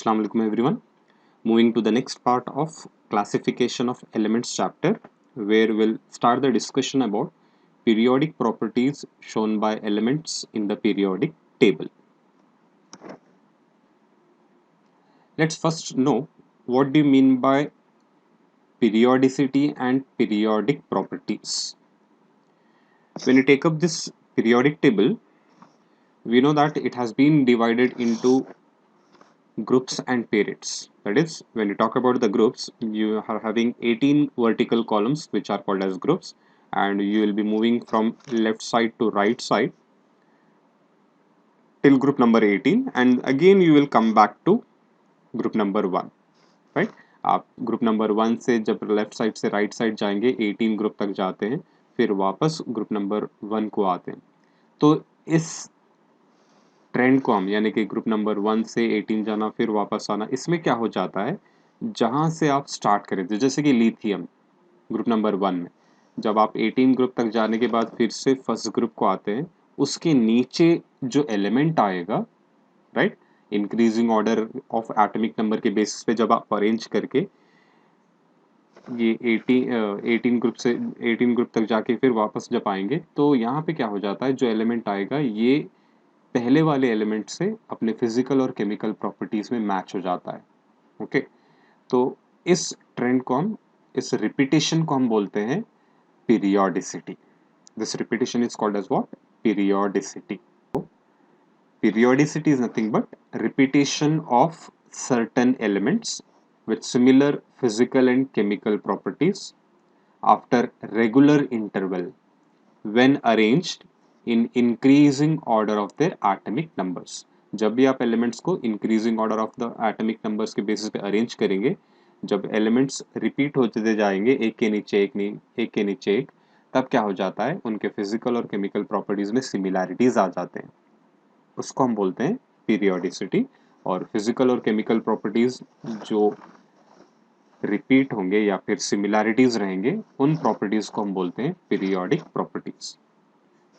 Assalamu alaikum everyone. Moving to the next part of classification of elements chapter, where we'll start the discussion about periodic properties shown by elements in the periodic table. Let's first know what do you mean by periodicity and periodic properties. When you take up this periodic table, we know that it has been divided into groups and periods. That is, when you talk about the groups, you are having 18 vertical columns which are called as groups, and you will be moving from left side to right side till group number 18, and again you will come back to group number 1, right? आप group number 1 से जब left side से right side जाएंगे 18 group तक जाते हैं, फिर वापस ग्रुप नंबर 1 को आते हैं. तो इस ट्रेंड को हम यानी कि ग्रुप नंबर 1 से 18 जाना फिर वापस आना, इसमें क्या हो जाता है, जहां से आप स्टार्ट करें थे, जैसे कि लिथियम ग्रुप नंबर 1 में जब आप 18 ग्रुप तक जाने के बाद फिर से फर्स्ट ग्रुप को आते हैं, उसके नीचे जो एलिमेंट आएगा, right, increasing order of atomic number के बेसिस पे जब आप अरेंज करके ये 18 ग्रुप से 18 ग्रुप तक जाके फिर वापस जब आएंगे, तो यहाँ पे क्या हो जाता है, जो एलिमेंट आएगा ये पहले वाले एलिमेंट से अपने फिजिकल और केमिकल प्रॉपर्टीज में मैच हो जाता है. ओके, तो इस ट्रेंड को हम, इस रिपीटेशन को हम बोलते हैं periodicity. This repetition is called as what? Periodicity. Periodicity is nothing but repetition of certain elements with similar physical and chemical properties after regular interval when arranged in increasing order of their atomic numbers. जब भी आप elements को increasing order of the atomic numbers के basis पे arrange करेंगे, जब elements repeat होते जाएंगे एक के नीचे एक, एक के नीचे एक, तब क्या हो जाता है, उनके फिजिकल और केमिकल प्रॉपर्टीज में सिमिलैरिटीज आ जाते हैं. उसको हम बोलते हैं पीरियोडिसिटी. और फिजिकल और केमिकल प्रॉपर्टीज जो रिपीट होंगे या फिर सिमिलैरिटीज रहेंगे, उन प्रॉपर्टीज को हम बोलते हैं periodic properties.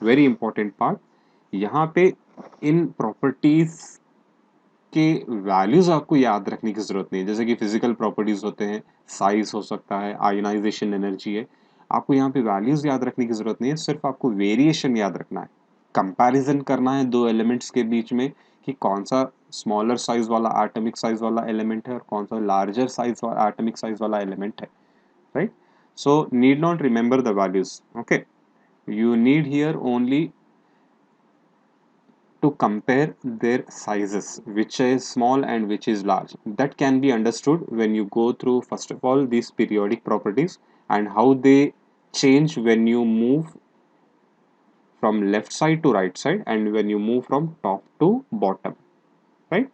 Very important part, यहाँ पे इन प्रॉपर्टीज के वैल्यूज आपको याद रखने की जरूरत नहीं है. जैसे कि फिजिकल प्रॉपर्टीज होते हैं, साइज हो सकता है, आयोनाइजेशन एनर्जी है, आपको यहाँ पे वैल्यूज याद रखने की जरूरत नहीं है, सिर्फ आपको वेरिएशन याद रखना है. कंपैरिजन करना है दो एलिमेंट्स के बीच में कि कौन सा स्मॉलर साइज वाला एटॉमिक साइज वाला एलिमेंट है और कौन सा लार्जर साइज वाला एटॉमिक साइज वाला एलिमेंट है, right? So need not remember the values. Okay, you need here only to compare their sizes, which is small and which is large. That can be understood when you go through first of all these periodic properties and how they change when you move from left side to right side and when you move from top to bottom, right?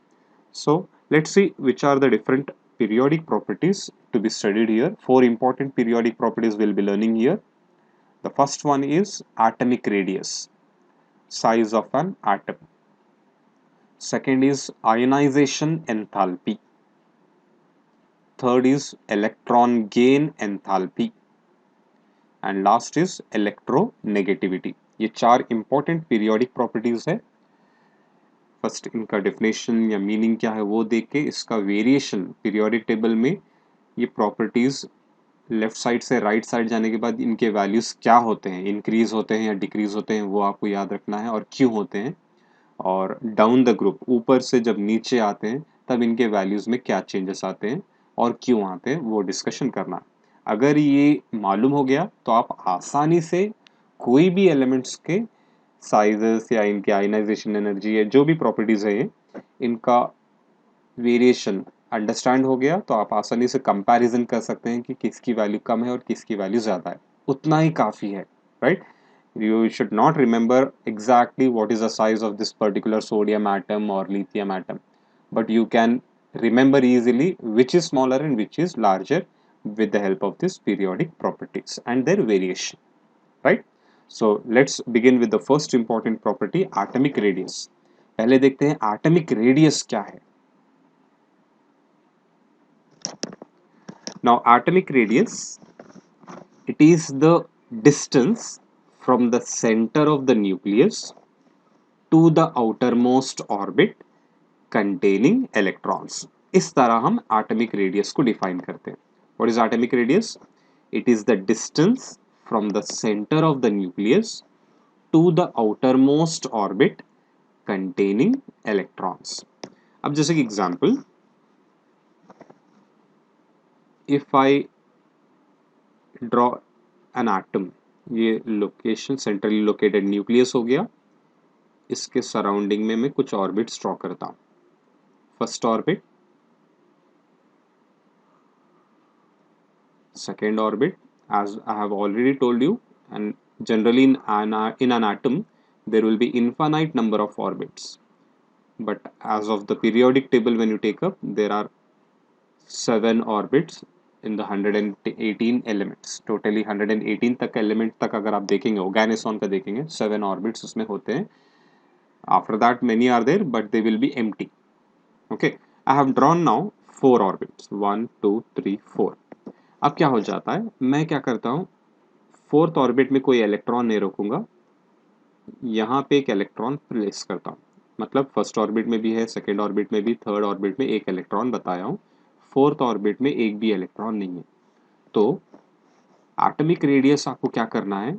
So let's see which are the different periodic properties to be studied here. Four important periodic properties we'll be learning here. The first one is atomic radius, size of an atom. Second is ionization enthalpy. Third is electron gain enthalpy. And last is electronegativity. ये चार important periodic properties है. First इनका definition या meaning क्या है वो देख के इसका वेरिएशन पीरियोडिक टेबल में, ये प्रॉपर्टीज लेफ्ट साइड से राइट साइड जाने के बाद इनके वैल्यूज क्या होते हैं, इंक्रीज होते हैं या डिक्रीज होते हैं, वो आपको याद रखना है और क्यों होते हैं. और डाउन द ग्रुप, ऊपर से जब नीचे आते हैं तब इनके वैल्यूज में क्या चेंजेस आते हैं और क्यों आते हैं, वो डिस्कशन करना. अगर ये मालूम हो गया तो आप आसानी से कोई भी एलिमेंट्स के साइजेस या इनके आयनाइजेशन एनर्जी या जो भी प्रॉपर्टीज है, इनका वेरिएशन अंडरस्टैंड हो गया तो आप आसानी से कंपैरिजन कर सकते हैं कि किसकी वैल्यू कम है और किसकी वैल्यू ज़्यादा है. उतना ही काफ़ी है, right? You should not remember exactly what is the size of this particular sodium atom or lithium atom, but you can remember easily which is smaller and which is larger with the help of this periodic properties and their variation, right? So let's begin with the first important property, atomic radius. पहले देखते हैं atomic radius क्या है. Now atomic radius, it is the distance from the center of the nucleus to the outermost orbit containing electrons. इस तरह हम atomic radius को define करते हैं. What is atomic radius? It is the distance from the centre of the nucleus to the outermost orbit containing electrons. अब जैसे कि example, if I draw an atom, ये लोकेशन सेंट्रली लोकेटेड न्यूक्लियस हो गया, इसके surrounding में मैं कुछ ऑर्बिट्स ड्रॉ करता हूँ. First orbit, second orbit, as I have already told you, and generally in an atom there will be infinite number of orbits, but as of the periodic table when you take up, there are 7 orbits in the 118 elements. Totally 118 तक element तक अगर आप देखेंगे, ऑर्गेनिसॉन का देखेंगे, 7 orbits उसमें होते हैं. After that many are there but they will be empty. Okay, I have drawn now 4 orbits, 1 2 3 4. अब क्या हो जाता है, मैं क्या करता हूँ, फोर्थ ऑर्बिट में कोई इलेक्ट्रॉन नहीं रखूंगा, यहाँ पे एक इलेक्ट्रॉन प्लेस करता हूँ. मतलब फर्स्ट ऑर्बिट में भी है, सेकेंड ऑर्बिट में भी, थर्ड ऑर्बिट में एक इलेक्ट्रॉन बताया हूँ, फोर्थ ऑर्बिट में एक भी इलेक्ट्रॉन नहीं है. तो एटॉमिक रेडियस आपको क्या करना है,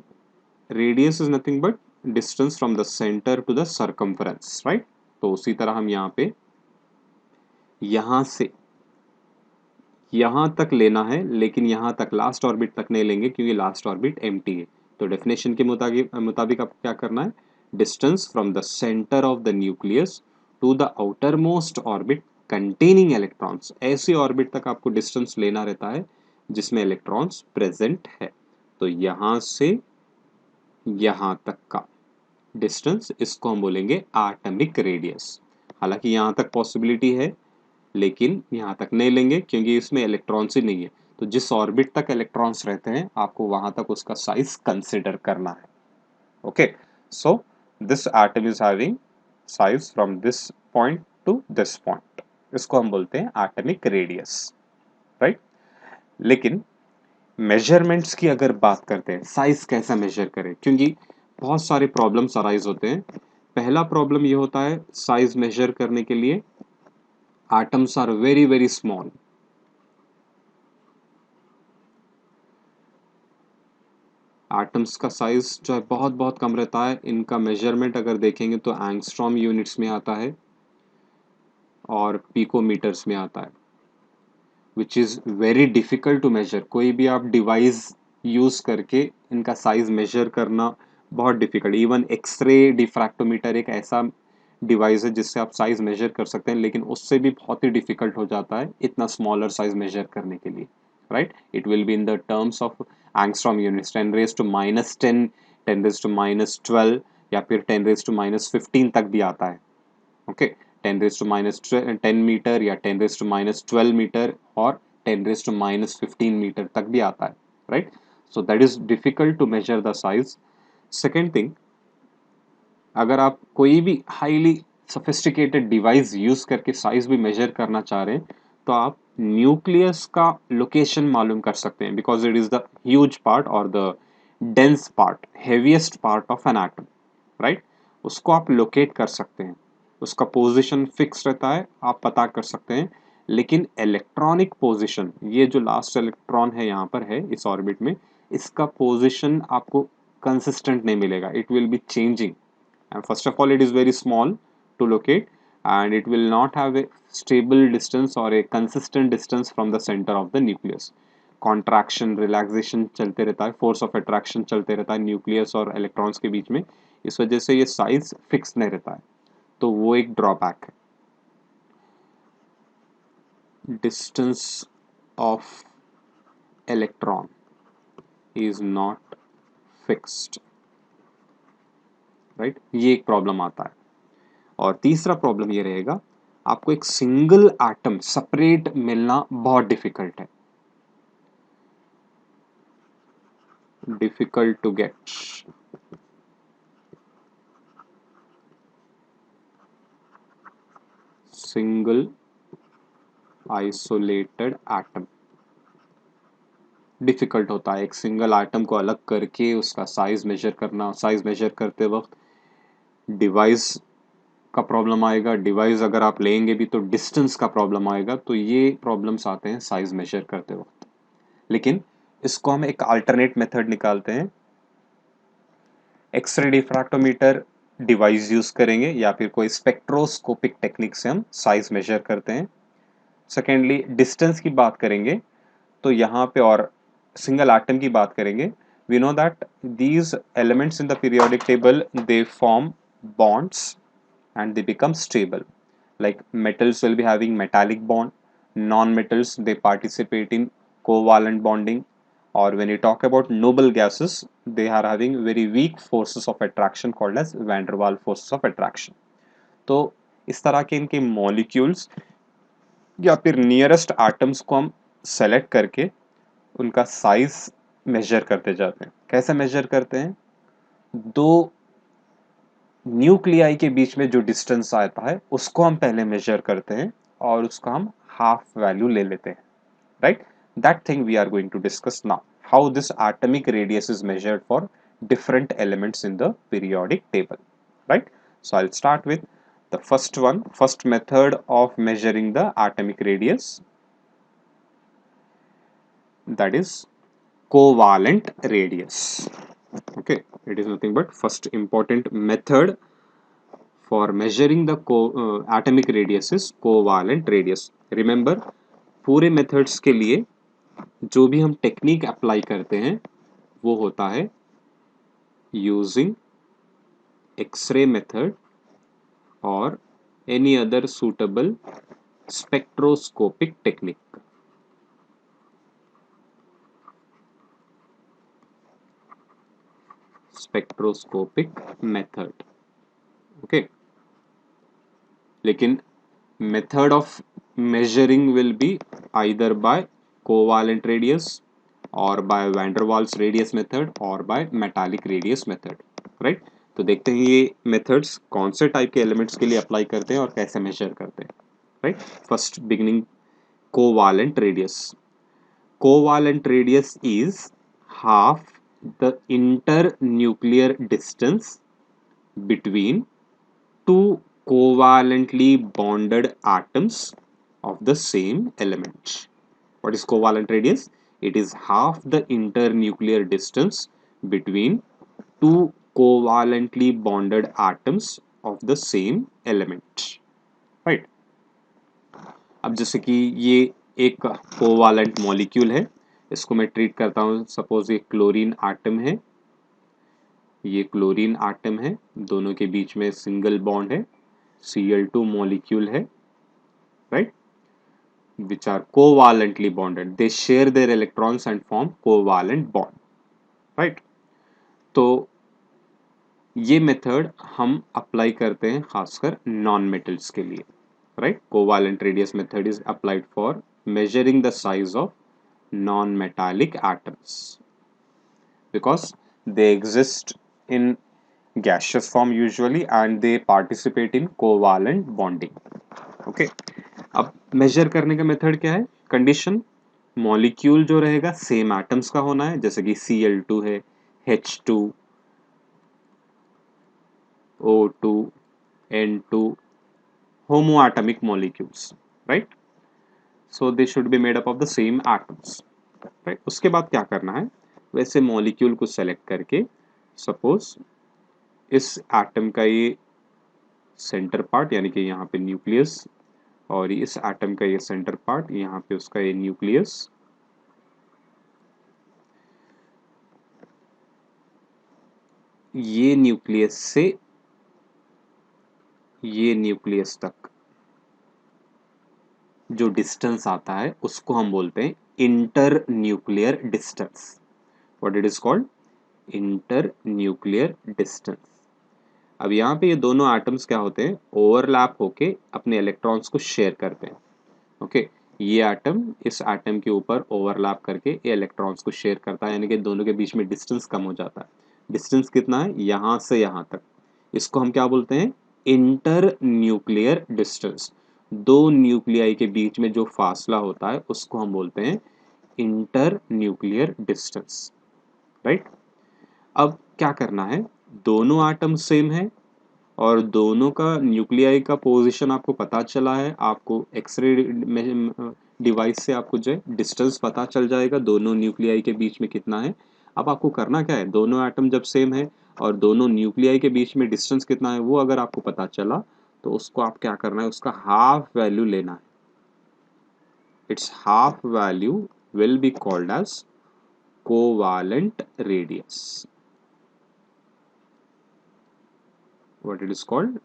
radius is nothing but distance from the centre to the circumference, right. तो उसी तरह हम यहाँ पे यहाँ से यहाँ तक लेना है, लेकिन यहाँ तक लास्ट ऑर्बिट तक नहीं लेंगे क्योंकि लास्ट ऑर्बिट एम्प्टी है. तो डेफिनेशन के मुताबिक आपको क्या करना है, distance from the centre of the nucleus to the outer most orbit containing electrons. ऐसी ऑर्बिट तक आपको डिस्टेंस लेना रहता है जिसमें इलेक्ट्रॉन्स प्रेजेंट है. तो यहाँ से यहाँ तक का डिस्टेंस, इसको हम बोलेंगे एटॉमिक रेडियस. हालांकि यहाँ तक पॉसिबिलिटी है लेकिन यहाँ तक नहीं लेंगे क्योंकि इसमें इलेक्ट्रॉन्स ही नहीं है. तो जिस ऑर्बिट तक इलेक्ट्रॉन्स रहते हैं आपको वहां तक उसका साइज कंसिडर करना है. Okay, so this atom is having size from this point two this point. इसको हम बोलते हैं एटॉमिक रेडियस, राइट. लेकिन मेजरमेंट्स की अगर बात करते हैं, साइज कैसा मेजर करें, क्योंकि बहुत सारे प्रॉब्लम्स अराइज होते हैं. पहला प्रॉब्लम ये होता है साइज मेजर करने के लिए, atoms are very very small. Atoms का साइज जो है बहुत बहुत कम रहता है. इनका मेजरमेंट अगर देखेंगे तो एंगस्ट्रॉम यूनिट्स में आता है और पिकोमीटर्स में आता है, which is very difficult to measure. कोई भी आप डिवाइस यूज़ करके इनका साइज मेजर करना बहुत डिफिकल्ट. इवन एक्सरे डिफ्रैक्टोमीटर एक ऐसा डिवाइस है जिससे आप साइज मेजर कर सकते हैं, लेकिन उससे भी बहुत ही डिफिकल्ट हो जाता है इतना स्मॉलर साइज मेजर करने के लिए, right. It will be in the terms of angstrom units, 10⁻⁻10, 10⁻12 या फिर 10⁻⁻15 तक भी आता है. ओके, 10⁻10 मीटर या 10⁻12 मीटर और 10⁻15 मीटर तक भी आता है, right. So that is difficult to measure the size. Second thing, अगर आप कोई भी हाईली सोफिस्टिकेटेड डिवाइस यूज करके साइज भी मेजर करना चाह रहे हैं तो आप न्यूक्लियस का लोकेशन मालूम कर सकते हैं, because it is the huge part और the dense part, heaviest part of an atom, right. उसको आप लोकेट कर सकते हैं, उसका पोजीशन फिक्स रहता है, आप पता कर सकते हैं. लेकिन इलेक्ट्रॉनिक पोजीशन, ये जो लास्ट इलेक्ट्रॉन है यहाँ पर है इस ऑर्बिट में, इसका पोजीशन आपको कंसिस्टेंट नहीं मिलेगा. It will be changing. And first of all, it is very small to locate and it will not have a stable distance or a consistent distance from the center of the nucleus. Contraction, relaxation चलते रहता है, force of attraction चलते रहता है nucleus और electrons के बीच में. इस वजह से ये साइज फिक्स नहीं रहता है, तो वो एक ड्रॉबैक है. Distance of electron is not fixed, right. ये एक प्रॉब्लम आता है. और तीसरा प्रॉब्लम ये रहेगा, आपको एक सिंगल एटम सेपरेट मिलना बहुत डिफिकल्ट है, difficult to get. Single isolated atom difficult होता है. एक सिंगल एटम को अलग करके उसका साइज मेजर करना, साइज मेजर करते वक्त डिवाइस का प्रॉब्लम आएगा, डिवाइस अगर आप लेंगे भी तो डिस्टेंस का प्रॉब्लम आएगा। तो ये प्रॉब्लम्स आते हैं साइज मेजर करते वक्त। लेकिन इसको हम एक अल्टरनेट मेथड निकालते हैं, एक्सरे डिफ्रैक्टोमीटर डिवाइस यूज करेंगे या फिर कोई स्पेक्ट्रोस्कोपिक टेक्निक से हम साइज मेजर करते हैं। सेकेंडली डिस्टेंस की बात करेंगे तो यहाँ पे, और सिंगल एटम की बात करेंगे, we know that these elements in the periodic table they form bonds and they become stable. Like metals will be having metallic bond, non-metals they participate in covalent bonding, or when you talk about noble gases they are having very weak forces of attraction called as van der Waals forces of attraction. तो इस तरह के इनके molecules या फिर nearest atoms को हम select करके उनका साइज मेजर करते जाते हैं। कैसे मेजर करते हैं? दो न्यूक्लियाई के बीच में जो डिस्टेंस आता है उसको हम पहले मेजर करते हैं और उसका हम हाफ वैल्यू ले लेते हैं, right? That thing we are going to discuss now, how this atomic radius is measured for different elements in the periodic table, right? So I'll start with the first one, first method of measuring the atomic radius, that is covalent radius. Okay, it is nothing but first important method for measuring the atomic radius is covalent radius. Remember, पूरे methods के लिए जो भी हम technique apply करते हैं वो होता है using X-ray method or any other suitable spectroscopic technique. Spectroscopic method. Okay. लेकिन method of measuring will be either by covalent radius or by van der Waals radius method or by metallic radius method, right? तो देखते हैं ये methods कौन से type के elements के लिए अप्लाई करते हैं और कैसे मेजर करते हैं, right? First beginning covalent radius. Covalent radius is half the internuclear distance between two covalently bonded atoms of the same element. What is covalent radius? It is half the internuclear distance between two covalently bonded atoms of the same element, right? अब जैसे कि ये एक covalent molecule है, इसको मैं treat करता हूँ, सपोज ये क्लोरीन आटम है, ये क्लोरीन आटम है, दोनों के बीच में सिंगल बॉन्ड है, Cl2 मॉलिक्यूल है, right, which are covalently bonded, they share their electrons and form covalent bond, right? तो ये मेथड हम अप्लाई करते हैं खासकर नॉन मेटल्स के लिए, right? Covalent radius method is applied for measuring the size of non-metallic atoms because they exist in gaseous form usually and they participate in covalent bonding. Okay, अब major करने का method क्या है? Condition, molecule जो रहेगा same atoms का होना है, जैसे कि Cl2 है, H2, O2, N2, homoatomic molecules, right? So they should be made up of the same atoms, right? उसके बाद क्या करना है? वैसे मॉलिक्यूल को सेलेक्ट करके, सपोज इस एटम का ये सेंटर पार्ट यानी कि यहाँ पे न्यूक्लियस, और इस एटम का ये सेंटर पार्ट, यहाँ पे उसका ये न्यूक्लियस, ये न्यूक्लियस से ये न्यूक्लियस तक जो डिस्टेंस आता है उसको हम बोलते हैं inter nuclear distance. What it is called? Inter nuclear distance. अब यहाँ पे ये दोनों एटम्स क्या होते हैं? ओवरलैप होके अपने इलेक्ट्रॉन्स को शेयर करते हैं. ओके, ये एटम इस एटम के ऊपर ओवरलैप करके ये इलेक्ट्रॉन्स को शेयर करता है, यानी कि दोनों के बीच में डिस्टेंस कम हो जाता है. डिस्टेंस कितना है? यहाँ से यहाँ तक. इसको हम क्या बोलते हैं? Inter nuclear distance. दो न्यूक्लियाई के बीच में जो फासला होता है उसको हम बोलते हैं इंटर न्यूक्लियर डिस्टेंस, राइट? अब क्या करना है? दोनों एटम सेम है, और दोनों का न्यूक्लियाई का पोजीशन आपको पता चला है, आपको एक्सरे डिवाइस से आपको जो है डिस्टेंस पता चल जाएगा दोनों न्यूक्लियाई के बीच में कितना है। अब आपको करना क्या है, दोनों एटम जब सेम है और दोनों न्यूक्लियाई के बीच में डिस्टेंस कितना है वो अगर आपको पता चला तो उसको आप क्या करना है, उसका हाफ वैल्यू लेना है। Its half value will be called as covalent radius. What it is called?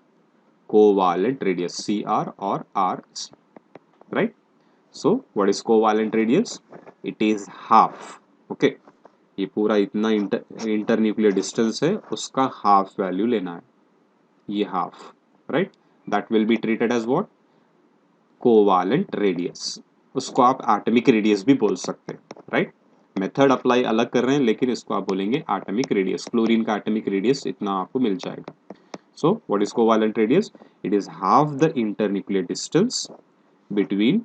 Covalent radius, CR or RC, right? So what is covalent radius? It is half. Okay, ये पूरा इतना इंटरन्यूक्लियर डिस्टेंस है उसका half value लेना है, ये half, right? That will be treated as what? Covalent radius. उसको आप एटॉमिक रेडियस भी बोल सकते हैं, राइट? मेथड अप्लाई अलग कर रहे हैं लेकिन इसको आप बोलेंगे एटॉमिक रेडियस। क्लोरीन का एटॉमिक रेडियस इतना आपको मिल जाएगा। So, what is covalent radius? It is half the internuclear distance between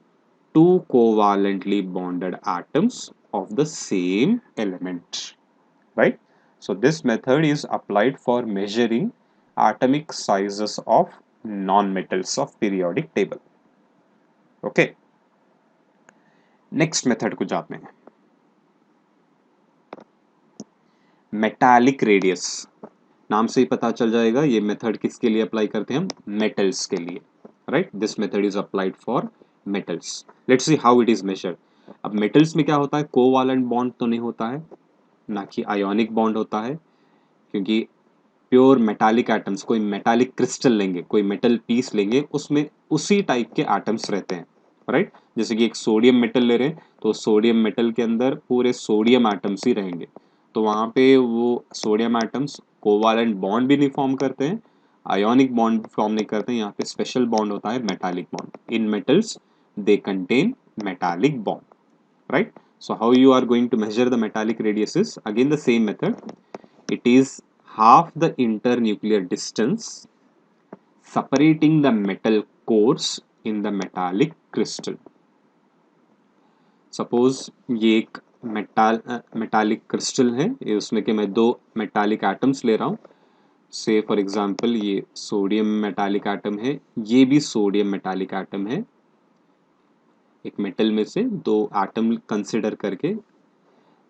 two covalently bonded atoms of the same element, right? So, this method is applied for measuring atomic sizes of non-metals of periodic table. Okay. Next method को जाते हैं, metallic radius. नाम से ही पता चल जाएगा ये method किसके लिए अप्लाई करते हैं हम, मेटल्स के लिए, right? This method is applied for metals. Let's see how it is measured. अब मेटल्स में क्या होता है, कोवालेंट बॉन्ड तो नहीं होता है, ना कि आयोनिक बॉन्ड होता है, क्योंकि प्योर मेटालिक एटम्स, कोई मेटालिक क्रिस्टल लेंगे, कोई मेटल पीस लेंगे, उसमें उसी टाइप के एटम्स रहते हैं, राइट? जैसे कि एक सोडियम मेटल ले रहे हैं तो सोडियम मेटल के अंदर पूरे सोडियम एटम्स ही रहेंगे, तो वहाँ पे वो सोडियम एटम्स कोवालेंट बॉन्ड भी नहीं फॉर्म करते हैं, आयोनिक बॉन्ड फॉर्म नहीं करते हैं। यहाँ पे स्पेशल बॉन्ड होता है metallic bond. In metals they contain metallic bond, right? So how you are going to measure the metallic radius is again the same method. It is half the internuclear distance separating the metal cores in the metallic crystal. Suppose ये एक metallic crystal है, ये उसमें कि मैं दो metallic atoms ले रहा हूँ। से फॉर एग्जांपल ये सोडियम मेटालिक एटम है, ये भी सोडियम मेटालिक एटम है। एक मेटल में से दो एटम कंसिडर करके,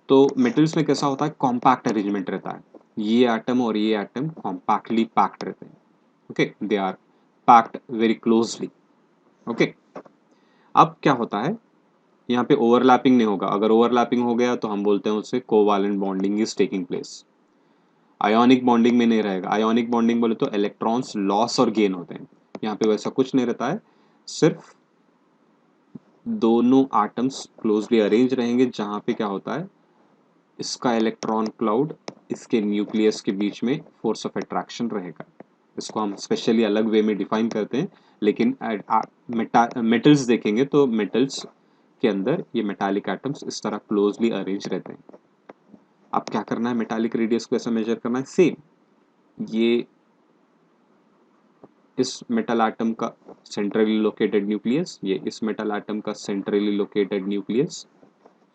तो मेटल्स में कैसा होता है, कॉम्पैक्ट अरेंजमेंट रहता है। ये एटम और ये एटम कॉम्पैक्टली पैक्ड रहते हैं, okay, they are packed very closely, okay. अब क्या होता है, यहाँ पे ओवरलैपिंग नहीं होगा। अगर ओवरलैपिंग हो गया तो हम बोलते हैं उससे covalent bonding is taking place. Ionic bonding में नहीं रहेगा। आयोनिक बॉन्डिंग बोले तो इलेक्ट्रॉन्स लॉस और गेन होते हैं, यहाँ पे वैसा कुछ नहीं रहता है। सिर्फ दोनों एटम्स क्लोजली अरेंज रहेंगे, जहाँ पे क्या होता है, इसका इलेक्ट्रॉन क्लाउड इसके न्यूक्लियस के बीच में फोर्स ऑफ अट्रैक्शन रहेगा। इसको हम स्पेशली अलग वे में डिफाइन करते हैं, लेकिन मेटल्स देखेंगे तो मेटल्स के अंदर ये मेटालिक एटम्स इस तरह क्लोजली अरेंज रहते हैं। अब क्या करना है, मेटालिक रेडियस को ऐसा मेजर करना है, सेम ये इस मेटल एटम का सेंट्रली लोकेटेड न्यूक्लियस, ये इस मेटल एटम का सेंट्रली लोकेटेड न्यूक्लियस।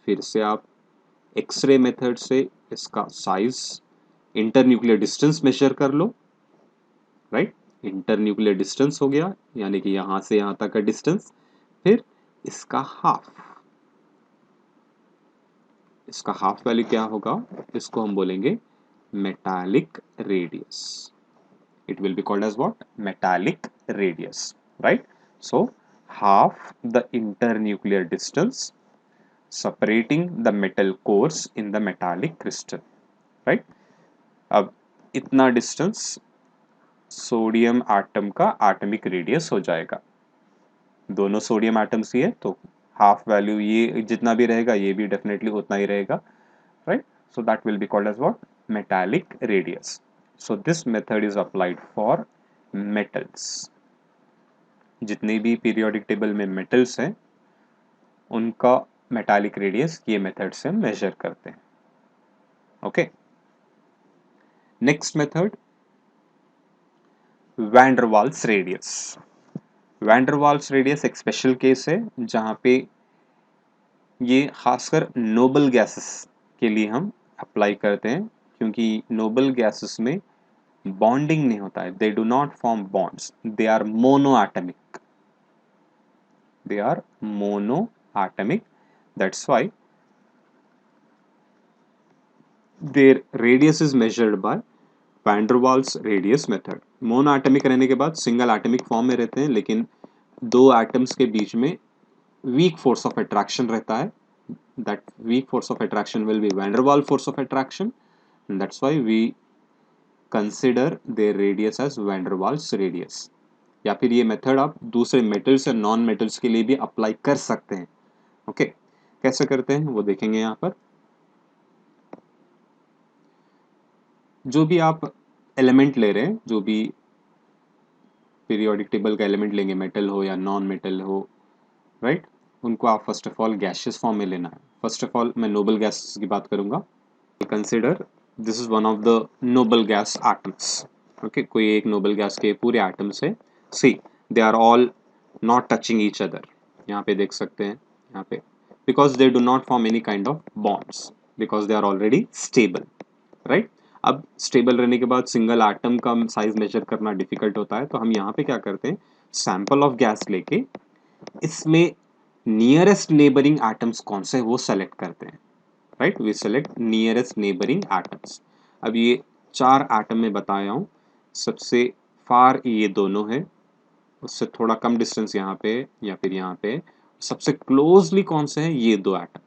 फिर से आप एक्सरे मेथड से इसका साइज, इंटरन्यूक्लियर डिस्टेंस मेजर कर लो, राइट? इंटरन्यूक्लियर डिस्टेंस हो गया, यानी कि यहां से यहां तक का डिस्टेंस। फिर इसका हाफ, इसका हाफ वैल्यू क्या होगा, इसको हम बोलेंगे metallic radius. It will be called as what, metallic radius, right? So half the internuclear distance separating the metal cores in the metallic crystal, right? अब इतना डिस्टेंस सोडियम एटम का atomic radius हो जाएगा। दोनों सोडियम एटम्स ही है तो half value ये जितना भी रहेगा ये भी डेफिनेटली उतना ही रहेगा, right? So that will be called as what, metallic radius. So this method is applied for metals. जितने भी पीरियोडिक टेबल में मेटल्स हैं उनका मेटालिक रेडियस ये मेथड से मेजर करते हैं, okay. Next method, van der waals radius. Van der waals radius एक स्पेशल केस है जहां पे ये खासकर नोबल गैसेस के लिए हम अप्लाई करते हैं, क्योंकि नोबल गैसेस में बॉन्डिंग नहीं होता है, they do not form bonds, they are mono atomic, they are monoatomic. That's why their radius is measured by van der Waals radius method. Monoatomic रहने के बाद सिंगल एटमिक फॉर्म में रहते हैं, लेकिन दो एटम्स के बीच में वीक फोर्स ऑफ अट्रैक्शन रहता है. That weak force of attraction will be van der Waals force of attraction, and that's why we consider their radius as van der Waals radius. या फिर ये मेथड आप दूसरे मेटल्स या non metals के लिए भी अप्लाई कर सकते हैं. ओके, कैसे करते हैं वो देखेंगे. यहाँ पर जो भी आप एलिमेंट ले रहे हैं, जो भी पीरियोडिक टेबल का एलिमेंट लेंगे, मेटल हो या नॉन मेटल हो, राइट, उनको आप first of all gaseous form में लेना है. फर्स्ट ऑफ ऑल मैं नोबल गैसेस की बात करूंगा. Consider this is one of the noble gas atoms. Okay, कोई एक नोबल गैस के पूरे एटम्स है. See, they are all not touching each other. यहाँ पे देख सकते हैं, यहाँ पे because they do not form any kind of bonds, because they are already stable, right. अब स्टेबल रहने के बाद सिंगल एटम का साइज मेजर करना डिफिकल्ट होता है, तो हम यहाँ पे क्या करते हैं, सैंपल ऑफ गैस लेके इसमें नियरेस्ट नेबरिंग एटम्स कौन से वो सेलेक्ट करते हैं, right. We select nearest neighbouring atoms. अब ये चार एटम में बताया हूँ, सबसे फार ये दोनों है, उससे थोड़ा कम डिस्टेंस यहाँ पे या फिर यहाँ पे, सबसे क्लोजली कौन से हैं, ये दो एटम.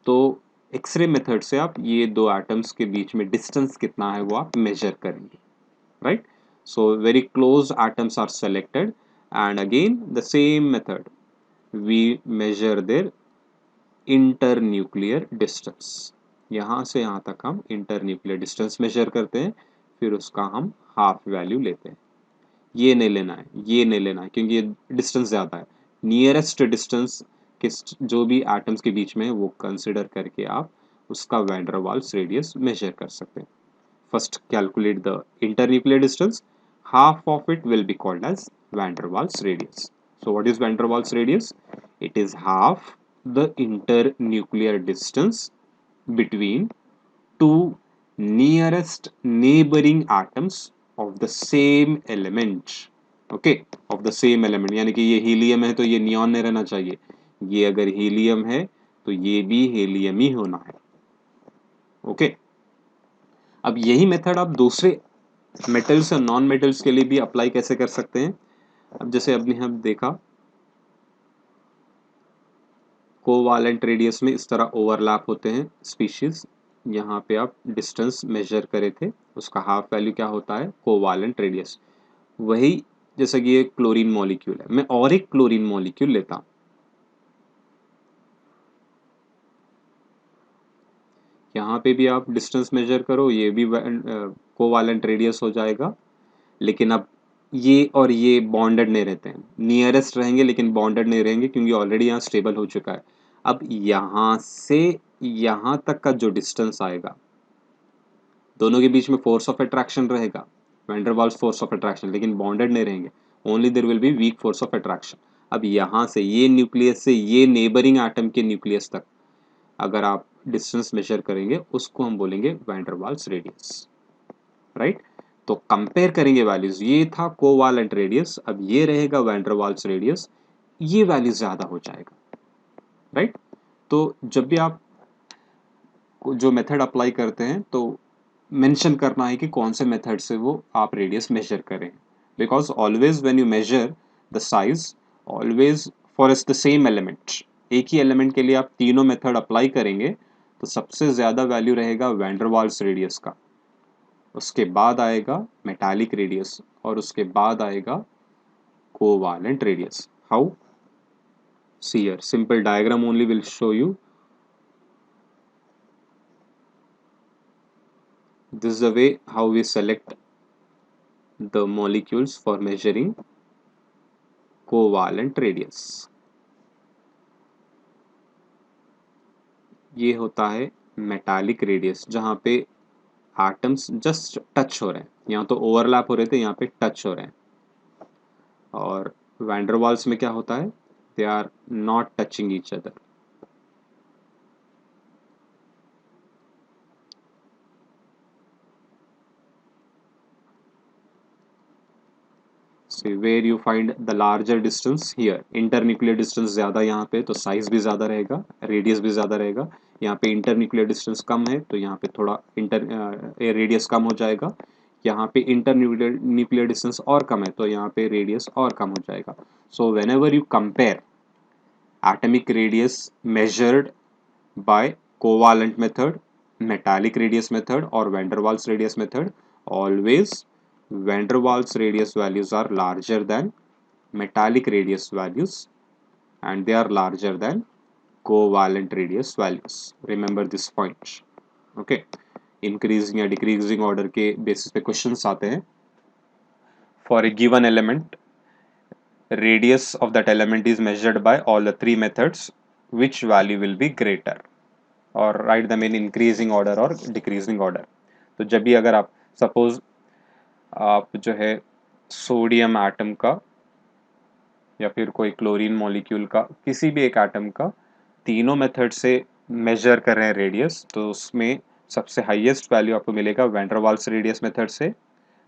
तो एक्सरे मेथड से आप ये दो एटम्स के बीच में डिस्टेंस कितना है वो आप मेजर करेंगे, right. So very close atoms are selected, and again the same method we measure their internuclear distance. यहाँ से यहाँ तक हम इंटरन्यूक्लियर डिस्टेंस मेजर करते हैं, फिर उसका हम हाफ वैल्यू लेते हैं. ये नहीं लेना है, ये नहीं लेना है, क्योंकि ये डिस्टेंस ज़्यादा है. नियरेस्ट डिस्टेंस किस जो भी एटम्स के बीच में है वो कंसिडर करके आप उसका van der waals radius major कर सकते हैं. First calculate the internuclear distance, half of it will be called as van der Waals radius. So what is van der Waals radius? It is half the internuclear distance between two nearest neighboring atoms of the same element. Okay, of the same element, यानी कि ये helium है तो ये neon नहीं रहना चाहिए, ये अगर हीलियम है तो ये भी हीलियम ही होना है. ओके, अब यही मेथड आप दूसरे मेटल्स और नॉन मेटल्स के लिए भी अप्लाई कैसे कर सकते हैं. अब जैसे अभी हम देखा, कोवालेंट रेडियस में इस तरह ओवरलैप होते हैं स्पीशीज. यहाँ पे आप डिस्टेंस मेजर करे थे, उसका हाफ वैल्यू क्या होता है, कोवालेंट रेडियस. वही जैसा कि ये क्लोरीन मॉलिक्यूल है, मैं और एक क्लोरीन मॉलिक्यूल लेता हूँ, यहाँ पे भी आप डिस्टेंस मेजर करो, ये भी कोवालेंट रेडियस हो जाएगा. लेकिन अब ये और ये बॉन्डेड नहीं रहते हैं, नियरेस्ट रहेंगे लेकिन बॉन्डेड नहीं रहेंगे, क्योंकि ऑलरेडी यहाँ स्टेबल हो चुका है. अब यहाँ से यहाँ तक का जो डिस्टेंस आएगा, दोनों के बीच में फोर्स ऑफ अट्रैक्शन रहेगा, van der waals force of attraction, लेकिन बॉन्डेड नहीं रहेंगे, only there will be weak force of attraction. अब यहाँ से ये न्यूक्लियस से ये नेबरिंग एटम के न्यूक्लियस तक अगर आप डिस्टेंस मेजर करेंगे, उसको हम बोलेंगे van der waals radius, right. तो कंपेयर करेंगे वैल्यूज, ये था कोवालेंट रेडियस, अब ये रहेगा वैन डर वाल्स रेडियस, ये वैल्यू ज्यादा हो जाएगा, राइट. तो जब भी आप जो मेथड अप्लाई करते हैं तो मेंशन करना है कि कौन से मेथड से वो आप रेडियस मेजर करें, because always when you major the size, always for the same element, एक ही एलिमेंट के लिए आप तीनों मेथड अप्लाई करेंगे तो सबसे ज्यादा वैल्यू रहेगा वैन डर वाल्स रेडियस का, उसके बाद आएगा मेटालिक रेडियस, और उसके बाद आएगा covalent radius. How? See here, simple diagram only will show you. This is the way how we select the molecules for measuring covalent radius. ये होता है मेटालिक रेडियस, जहाँ पे एटम्स जस्ट टच हो रहे हैं, यहाँ तो ओवरलैप हो रहे थे, यहाँ पे टच हो रहे हैं. और वैन डर वाल्स में क्या होता है, they are not touching each other. where you find the larger distance here, internuclear distance ज़्यादा यहाँ पे तो size भी ज़्यादा रहेगा, radius भी ज़्यादा रहेगा. यहाँ पे internuclear distance कम है तो यहाँ पे थोड़ा radius कम हो जाएगा. यहाँ पे internuclear distance और कम है तो यहाँ पे radius और कम हो जाएगा. So whenever you compare atomic radius measured by covalent method, metallic radius method or van der Waals radius method, always van der Waals radius values are larger than metallic radius values and they are larger than covalent radius values. Remember this point. Okay. Increasing या decreasing order के basis पे questions आते हैं. For a given element, radius of that element is measured by all the three methods. Which value will be greater? और right the main increasing order और decreasing order. तो जब भी अगर आप सपोज आप जो है सोडियम एटम का या फिर कोई क्लोरीन मॉलिक्यूल का किसी भी एक एटम का तीनों मेथड से मेजर कर रहे हैं रेडियस, तो उसमें सबसे हाईएस्ट वैल्यू आपको मिलेगा van der waals radius method से,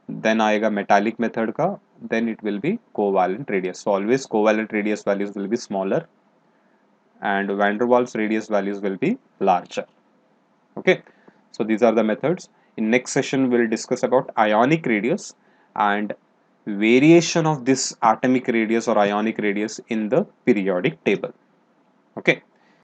देन आएगा मेटालिक मेथड का, then it will be covalent radius. So always covalent radius values will be smaller and van der Waals radius values will be larger. Okay, so these are the methods. In next session we'll discuss about ionic radius and variation of this atomic radius or ionic radius in the periodic table. Okay.